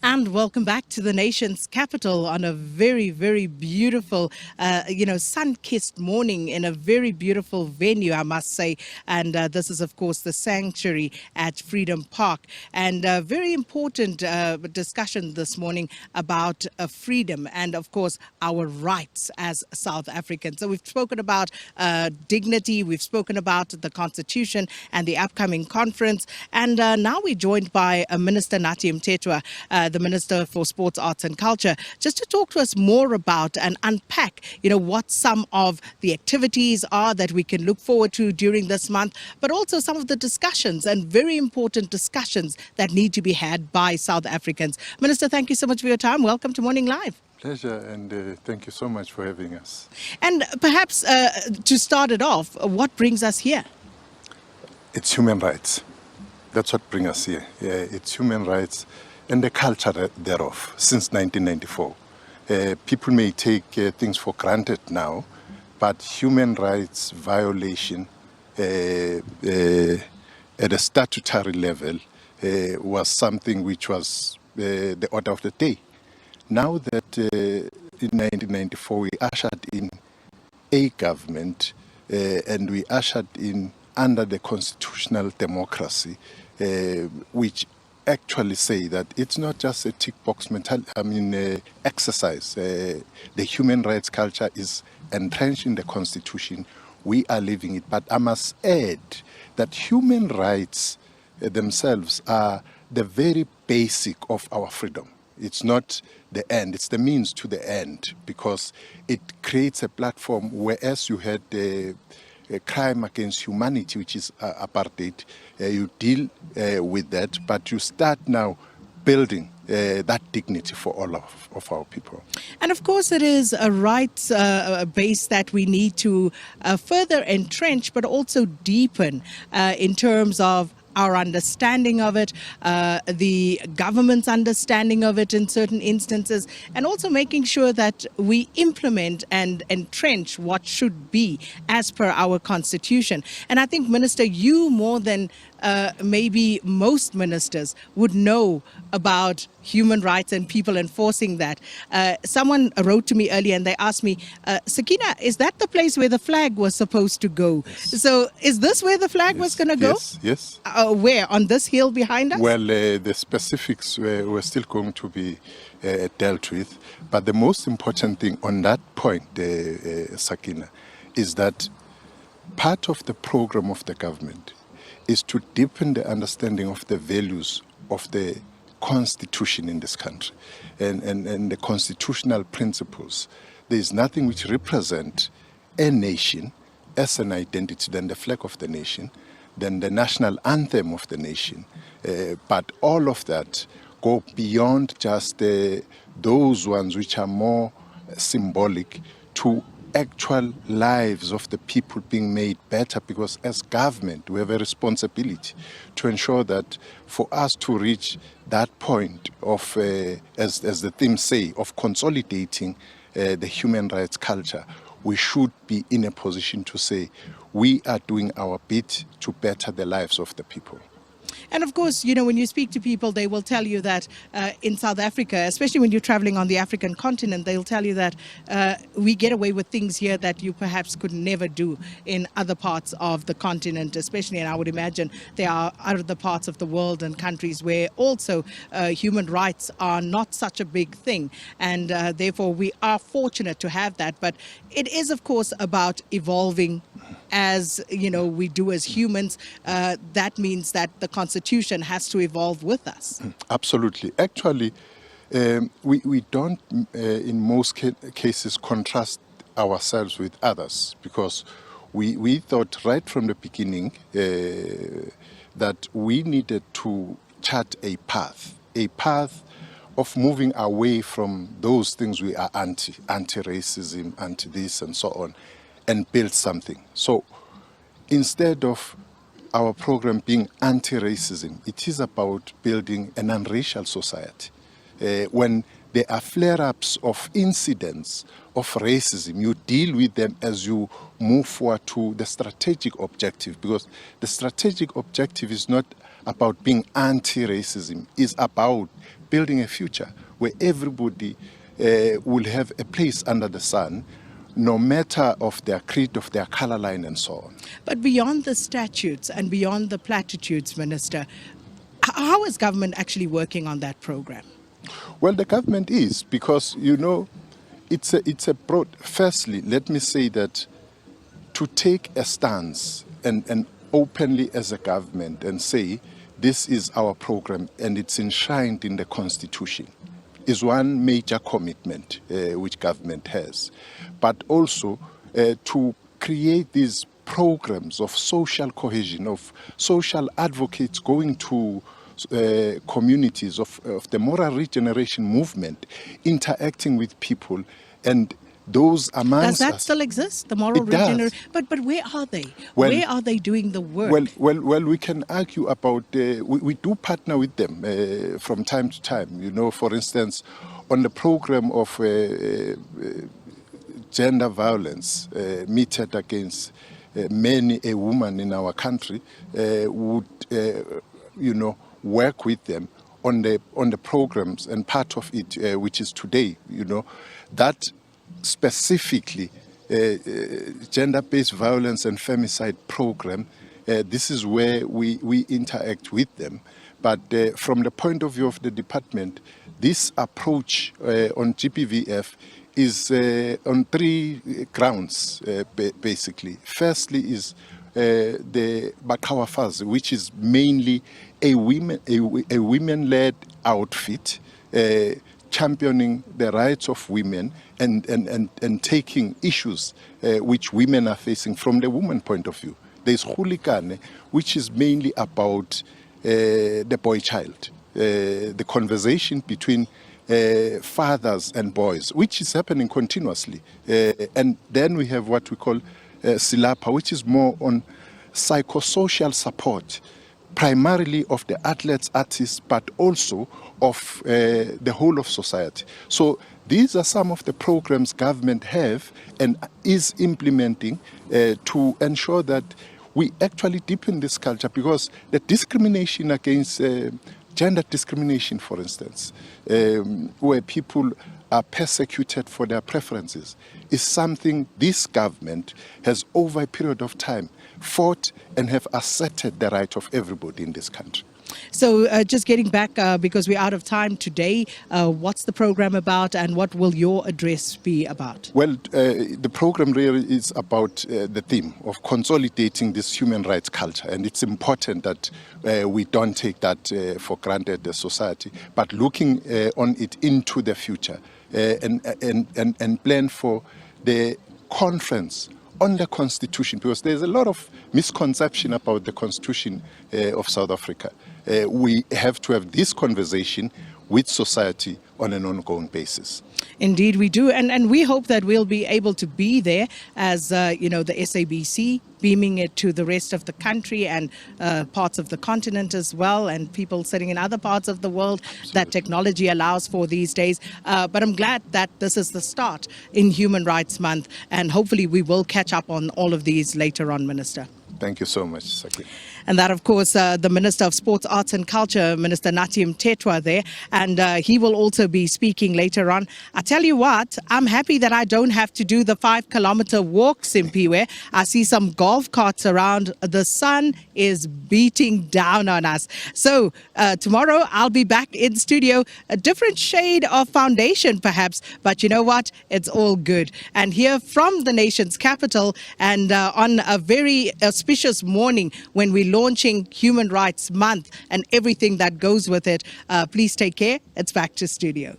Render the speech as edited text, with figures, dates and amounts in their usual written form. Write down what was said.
And welcome back to the nation's capital on a very, very beautiful, sun-kissed morning in a very beautiful venue, I must say. And this is, of course, the sanctuary at Freedom Park. And a very important discussion this morning about freedom and, of course, our rights as South Africans. So we've spoken about dignity, we've spoken about the Constitution and the upcoming conference. And now we're joined by Minister Nathi Mthethwa, the Minister for Sports, Arts and Culture, just to talk to us more about and unpack, what some of the activities are that we can look forward to during this month, but also some of the discussions and very important discussions that need to be had by South Africans. Minister, thank you so much for your time. Welcome to Morning Live. Pleasure, and thank you so much for having us. And perhaps to start it off, what brings us here? It's human rights. That's what brings us here. Yeah, it's human rights and the culture thereof since 1994. People may take things for granted now, but human rights violation at a statutory level was something which was the order of the day. Now that in 1994 we ushered in a government and we ushered in under the constitutional democracy, which actually say that it's not just a tick box exercise. The human rights culture is entrenched in the Constitution. We are living it. But I must add that human rights themselves are the very basic of our freedom. It's not the end, it's the means to the end, because it creates a platform, whereas you had a crime against humanity, which is apartheid, you deal with that, but you start now building that dignity for all of our people. And of course, it is a rights base that we need to further entrench, but also deepen in terms of our understanding of it, the government's understanding of it in certain instances, and also making sure that we implement and entrench what should be as per our Constitution. And I think, Minister, you more than maybe most ministers would know about human rights and people enforcing that. Someone wrote to me earlier and they asked me, Sakina, is that the place where the flag was supposed to go? Yes. So is this where the flag was going to go? Yes. Where? On this hill behind us? Well, the specifics were still going to be dealt with. But the most important thing on that point, Sakina, is that part of the program of the government is to deepen the understanding of the values of the Constitution in this country and the constitutional principles. There is nothing which represents a nation as an identity than the flag of the nation, than the national anthem of the nation. But all of that go beyond just those ones which are more symbolic to actual lives of the people being made better, because as government we have a responsibility to ensure that for us to reach that point of, as the theme say, of consolidating the human rights culture, we should be in a position to say we are doing our bit to better the lives of the people. And of course, when you speak to people, they will tell you that in South Africa, especially when you're traveling on the African continent, they'll tell you that we get away with things here that you perhaps could never do in other parts of the continent, especially, and I would imagine there are other parts of the world and countries where also human rights are not such a big thing. And therefore, we are fortunate to have that. But it is, of course, about evolving as, we do as humans. That means that the Constitution has to evolve with us. Absolutely. Actually, we don't, in most cases, contrast ourselves with others, because we thought right from the beginning that we needed to chart a path of moving away from those things we are anti-racism, anti-this and so on, and build something. So instead of our program being anti-racism, it is about building an unracial society. When there are flare-ups of incidents of racism, you deal with them as you move forward to the strategic objective, because the strategic objective is not about being anti-racism is about building a future where everybody will have a place under the sun, no matter of their creed, of their color line, and so on. But beyond the statutes and beyond the platitudes, Minister, how is government actually working on that program? Well, the government is, because, you know, it's a broad. Firstly, let me say that to take a stance and openly as a government and say this is our program and it's enshrined in the Constitution is one major commitment which government has. But also to create these programs of social cohesion, of social advocates going to communities of the moral regeneration movement, interacting with people, and those amongst Does that us. still exist, the moral It does. regeneration? But where are they? Well, where are they doing the work? Well, we can argue about, we do partner with them from time to time. You know, for instance, on the program of gender violence meted against many a woman in our country, would, you know, work with them on the programs, and part of it, which is today, you know, that specifically gender-based violence and femicide program, this is where we interact with them. But from the point of view of the department, this approach on GBVF is on three grounds, basically. Firstly is the Bakawafaz, which is mainly a women-led outfit championing the rights of women and taking issues which women are facing from the woman point of view. There's Hulikane, which is mainly about the boy child, the conversation between fathers and boys, which is happening continuously. And then we have what we call Silapa, which is more on psychosocial support, primarily of the athletes, artists, but also of the whole of society. So these are some of the programs government have and is implementing to ensure that we actually deepen this culture, because the discrimination against gender discrimination, for instance, where people are persecuted for their preferences, is something this government has over a period of time fought and have asserted the right of everybody in this country. So just getting back, because we're out of time today, what's the program about and what will your address be about? Well, the program really is about the theme of consolidating this human rights culture, and it's important that we don't take that for granted as society, but looking on it into the future and plan for the conference on the Constitution, because there's a lot of misconception about the Constitution of South Africa. We have to have this conversation with society on an ongoing basis. Indeed, we do. And we hope that we'll be able to be there as, you know, the SABC, beaming it to the rest of the country and parts of the continent as well, and people sitting in other parts of the world. Absolutely. That technology allows for these days. But I'm glad that this is the start in Human Rights Month, and hopefully we will catch up on all of these later on, Minister. Thank you so much, Sakina. And that, of course, the Minister of Sports, Arts and Culture, Minister Nathi Mthethwa there. And he will also be speaking later on. I tell you what, I'm happy that I don't have to do the 5-kilometer walk, Simpiwe. I see some golf carts around. The sun is beating down on us. So tomorrow I'll be back in studio, a different shade of foundation perhaps. But you know what? It's all good. And here from the nation's capital, and on a very auspicious morning when we launching Human Rights Month and everything that goes with it. Please take care. It's back to studio.